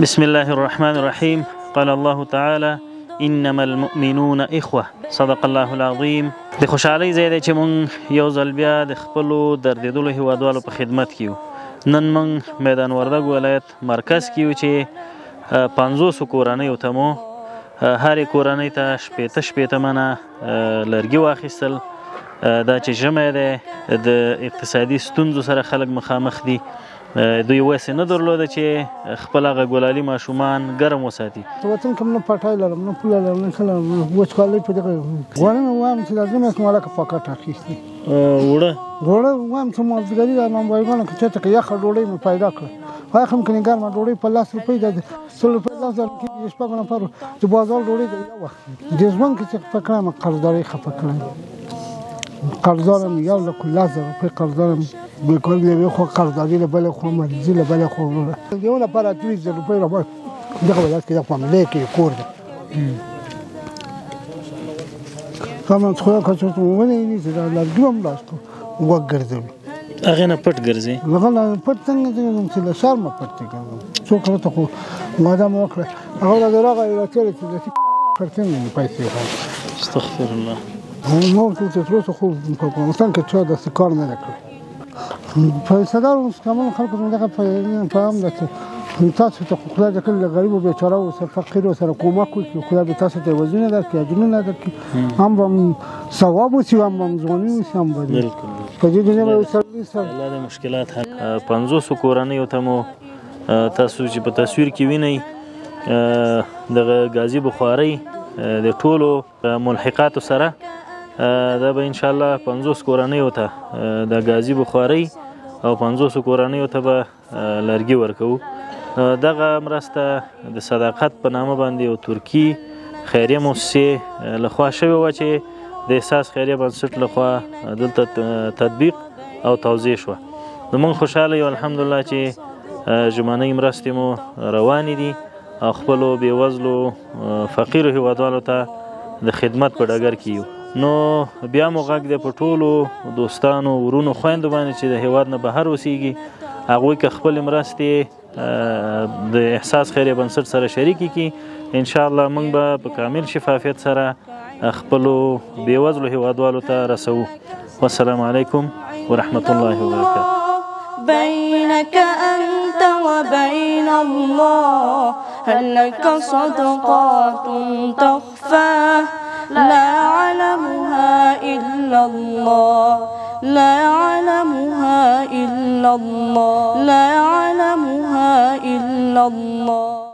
بسم الله الرحمن الرحيم. قال الله تعالى انما المؤمنون اخوه. صدق الله العظيم. د خوشحالۍ ځای دی چې مونږ یو ځل بیا د خپلو دردېدلو هیوادوالو په خدمت کې یو. نن مونږ میدان وردګ ولایت مرکز کې یو چې 500 کورنیو ته مو هرې کورنۍ ته شپېته منه لرګي واخیستل. دا چې ژمی دی د اقتصادي ستونزو سره خلک مخامخ دي. دوی وسې نه درلوده چې خپل هغه ګلالي ماشومان ګرم وساتي. وطن کې نه پټای لرم نه پوله لرم نه کله وچکالۍ په دغه غواړم وایم چې لازم است مالک پاکټ اخیستي وړه وایم چې مازدګري د نامبایګانو کې چېرته که یخه ډوډۍ مې پیدا کړه خو هم کنې ګرمه ډوډۍ په 10 روپۍ ده 100 روپۍ 10 زره کې شپږ نفر چې بازار ډوډۍ د یو وخت د ژوند کې چې خفه کړم قرضداري خفه کړم قرضدارم یو لک 10 زره روپۍ قرضدارم بالکل یو خو قرضداري له بل خو مرزي له بل خو یو لپاره 30 زره روپۍ راوړ دغه ولایت کې د فامیلې کې کور ده کوم څه خو چې ونه یې چې دا لګوم لاسکو وګرځم هغه نه پټ ګرځي هغه نه پټ څنګه چې له شرم پټ کېږم څو کله ته خو مادام وکړه هغه دراغه یو چې پرتم پیسې وای استغفر الله. نو څه تر اوسه خو په افغانستان کې چا د کار نه کړ پیسه‌دار اوس کومه خلکو دغه په هم ده چې تاسو ته خدای دې کله غریب او بیچاره او فقیر او سره کومک وکړي خدای دې تاسو ته وزنه درکړي اجرونه درکړي هم ثواب وسی هم ځواني وسی هم بالکل په دې کې نو سرویس الله د مشکلات حل 500 کورنیو ته مو تاسو چې په تصویر کې وینئ د غازی بخاري د ټولو ملحقاتو سره دا به ان شاء الله 50 کورنیو ته د غازی بخاري او 500 کورنیو ته به لرګي ورکو. دغه مرسته د صداقت په نامه باندې او ترکی خیریه مؤسسه لخوا شوی و چې د احساس خیریه بنسټ لخوا دلته تطبیق او توزیع شو. موږ خوشاله یو الحمدلله چې ژمنۍ مرستې مو روانې دي او خپلو بېوزلو فقیرو هیوادوالو ته د خدمت په ډګر کې یو. نو بیا مو غږ دی په ټولو دوستانو ورونو خویندو باندې چې د هیواد نه بهر اوسیږي هغوی که خپلې مرستې د احساس خیریه بنسټ سره شریکې کړي ان شاء الله موږ به په کامل شفافیت سره خپلو بېوزلو هیوادوالو ته رسوو. والسلام علیکم ورحمة الله وبرکاته. بينك أنت وبين الله هل لك صدقات تخفى لا يعلمها إلا الله لا يعلمها إلا الله لا يعلمها إلا الله.